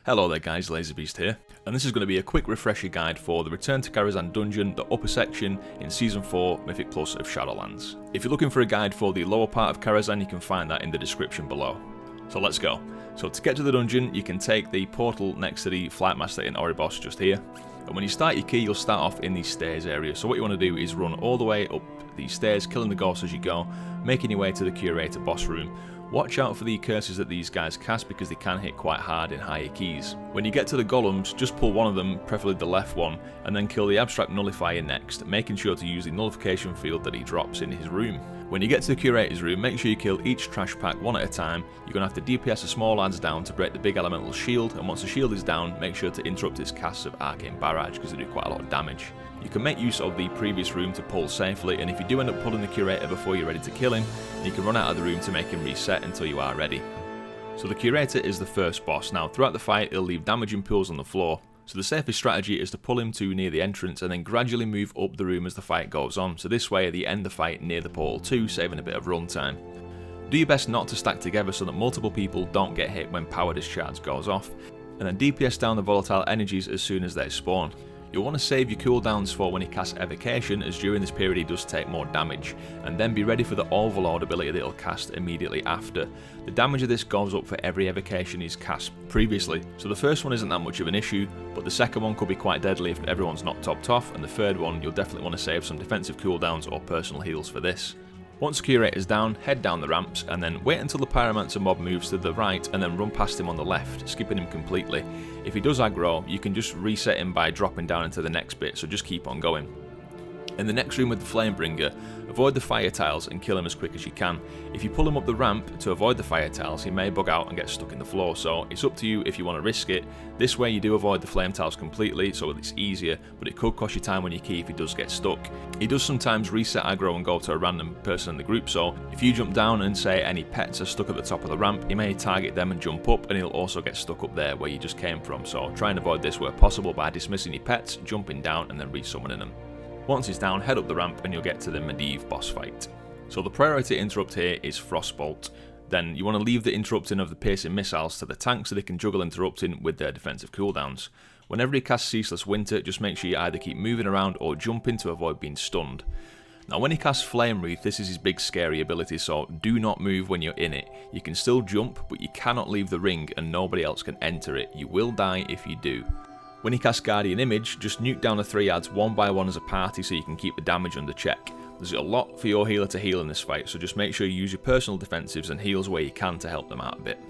Hello there guys, LaserBeast here, and this is going to be a quick refresher guide for the Return to Karazhan dungeon, the upper section in Season 4 Mythic Plus of Shadowlands. If you're looking for a guide for the lower part of Karazhan, you can find that in the description below. So let's go. So to get to the dungeon, you can take the portal next to the Flightmaster in Oribos just here. And when you start your key, you'll start off in the stairs area. So what you want to do is run all the way up these stairs, killing the ghosts as you go, making your way to the Curator boss room. Watch out for the curses that these guys cast because they can hit quite hard in higher keys. When you get to the golems, just pull one of them, preferably the left one, and then kill the abstract nullifier next, making sure to use the nullification field that he drops in his room. When you get to the Curator's room, make sure you kill each trash pack one at a time. You're going to have to DPS the small lads down to break the big elemental shield, and once the shield is down, make sure to interrupt its casts of Arcane Barrage because they do quite a lot of damage. You can make use of the previous room to pull safely, and if you do end up pulling the Curator before you're ready to kill him, you can run out of the room to make him reset until you are ready. So the Curator is the first boss. Now throughout the fight he'll leave damaging pools on the floor, so the safest strategy is to pull him to near the entrance and then gradually move up the room as the fight goes on, so this way you end the fight near the portal too, saving a bit of runtime. Do your best not to stack together so that multiple people don't get hit when power discharge goes off, and then DPS down the volatile energies as soon as they spawn. You'll want to save your cooldowns for when he casts Evocation, as during this period he does take more damage, and then be ready for the Overload ability that he'll cast immediately after. The damage of this goes up for every Evocation he's cast previously, so the first one isn't that much of an issue, but the second one could be quite deadly if everyone's not topped off, and the third one you'll definitely want to save some defensive cooldowns or personal heals for this. Once Curator's down, head down the ramps, and then wait until the Pyromancer mob moves to the right and then run past him on the left, skipping him completely. If he does aggro, you can just reset him by dropping down into the next bit, so just keep on going. In the next room with the Flamebringer, avoid the fire tiles and kill him as quick as you can. If you pull him up the ramp to avoid the fire tiles, he may bug out and get stuck in the floor, so it's up to you if you want to risk it. This way you do avoid the flame tiles completely, so it's easier, but it could cost you time on your key if he does get stuck. He does sometimes reset aggro and go to a random person in the group, so if you jump down and say any pets are stuck at the top of the ramp, he may target them and jump up, and he'll also get stuck up there where you just came from, so try and avoid this where possible by dismissing your pets, jumping down and then resummoning them. Once he's down, head up the ramp and you'll get to the Medivh boss fight. So the priority interrupt here is Frostbolt. Then you want to leave the interrupting of the piercing missiles to the tank so they can juggle interrupting with their defensive cooldowns. Whenever he casts Ceaseless Winter, just make sure you either keep moving around or jumping to avoid being stunned. Now when he casts Flame Wreath, this is his big scary ability, so do not move when you're in it. You can still jump, but you cannot leave the ring and nobody else can enter it. You will die if you do. When he casts Guardian Image, just nuke down the 3 adds one by one as a party so you can keep the damage under check. There's a lot for your healer to heal in this fight, so just make sure you use your personal defensives and heals where you can to help them out a bit.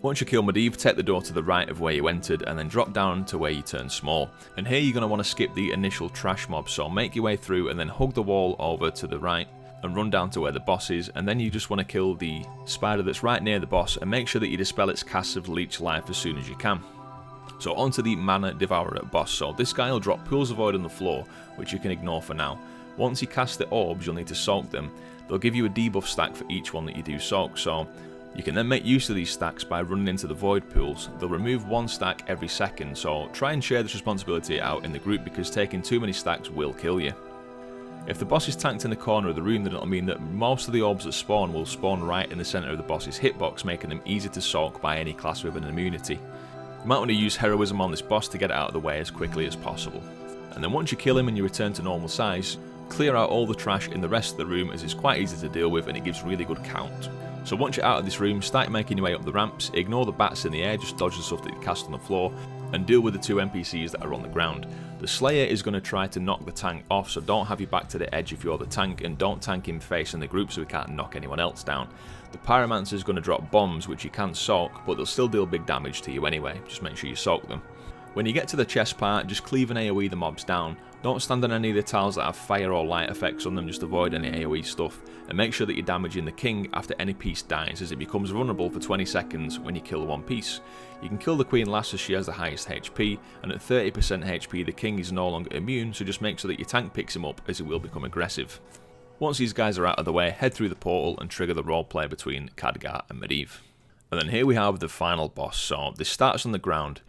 Once you kill Medivh, take the door to the right of where you entered and then drop down to where you turn small. And here you're going to want to skip the initial trash mob, so make your way through and then hug the wall over to the right and run down to where the boss is, and then you just want to kill the spider that's right near the boss and make sure that you dispel its casts of leech life as soon as you can. So onto the mana devourer boss. So this guy will drop pools of void on the floor, which you can ignore for now. Once he casts the orbs, you'll need to soak them. They'll give you a debuff stack for each one that you do soak, so you can then make use of these stacks by running into the void pools. They'll remove one stack every second, so try and share this responsibility out in the group because taking too many stacks will kill you. If the boss is tanked in the corner of the room, then it'll mean that most of the orbs that spawn will spawn right in the centre of the boss's hitbox, making them easy to soak by any class with an immunity. You might want to use Heroism on this boss to get it out of the way as quickly as possible. And then once you kill him and you return to normal size, clear out all the trash in the rest of the room as it's quite easy to deal with and it gives really good count. So once you're out of this room, start making your way up the ramps, ignore the bats in the air, just dodge the stuff that you cast on the floor, and deal with the 2 NPCs that are on the ground. The Slayer is going to try to knock the tank off, so don't have your back to the edge if you're the tank, and don't tank him facing the group so he can't knock anyone else down. The Pyromancer is going to drop bombs which you can soak, but they'll still deal big damage to you anyway, just make sure you soak them. When you get to the chest part, just cleave and AoE the mobs down. Don't stand on any of the tiles that have fire or light effects on them, just avoid any AoE stuff, and make sure that you're damaging the king after any piece dies, as it becomes vulnerable for 20 seconds when you kill one piece. You can kill the queen last as she has the highest HP, and at 30% HP the king is no longer immune, so just make sure that your tank picks him up as he will become aggressive. Once these guys are out of the way, head through the portal and trigger the roleplay between Khadgar and Medivh. And then here we have the final boss, so this starts on the ground.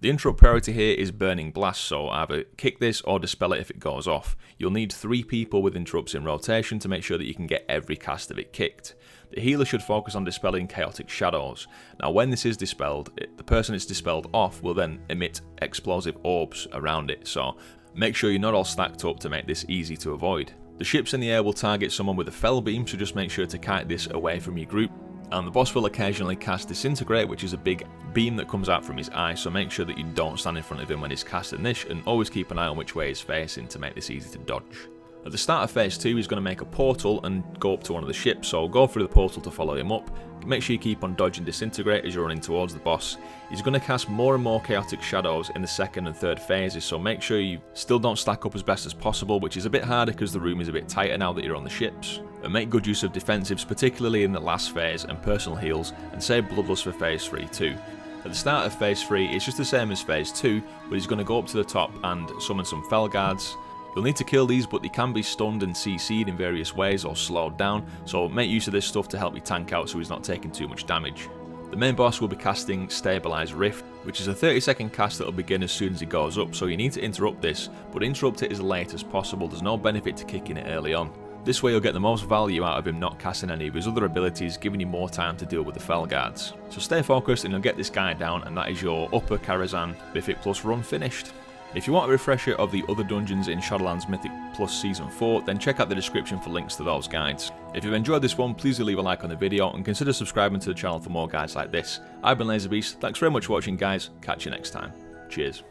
The interrupt priority here is Burning Blast, so either kick this or dispel it if it goes off. You'll need 3 people with interrupts in rotation to make sure that you can get every cast of it kicked. The healer should focus on dispelling chaotic shadows. Now when this is dispelled, the person it's dispelled off will then emit explosive orbs around it, so make sure you're not all stacked up to make this easy to avoid. The ships in the air will target someone with a fell beam, so just make sure to kite this away from your group. And the boss will occasionally cast Disintegrate, which is a big beam that comes out from his eye, so make sure that you don't stand in front of him when he's casting this, and always keep an eye on which way he's facing to make this easy to dodge. At the start of phase 2, he's going to make a portal and go up to one of the ships, so go through the portal to follow him up. Make sure you keep on dodging Disintegrate as you're running towards the boss. He's going to cast more and more chaotic shadows in the second and third phases, so make sure you still don't stack up as best as possible, which is a bit harder because the room is a bit tighter now that you're on the ships. And make good use of defensives, particularly in the last phase, and personal heals, and save Bloodlust for phase 3 too. At the start of phase 3, it's just the same as phase 2, but he's going to go up to the top and summon some Fel Guards. You'll need to kill these, but they can be stunned and CC'd in various ways or slowed down, so make use of this stuff to help you tank out so he's not taking too much damage. The main boss will be casting Stabilize Rift, which is a 30-second cast that will begin as soon as he goes up, so you need to interrupt this, but interrupt it as late as possible. There's no benefit to kicking it early on. This way you'll get the most value out of him not casting any of his other abilities, giving you more time to deal with the Fel Guards. So stay focused and you'll get this guy down, and that is your Upper Karazhan Mythic Plus run finished. If you want a refresher of the other dungeons in Shadowlands Mythic Plus Season 4, then check out the description for links to those guides. If you've enjoyed this one, please do leave a like on the video and consider subscribing to the channel for more guides like this. I've been LaserBeast, thanks very much for watching guys, catch you next time. Cheers.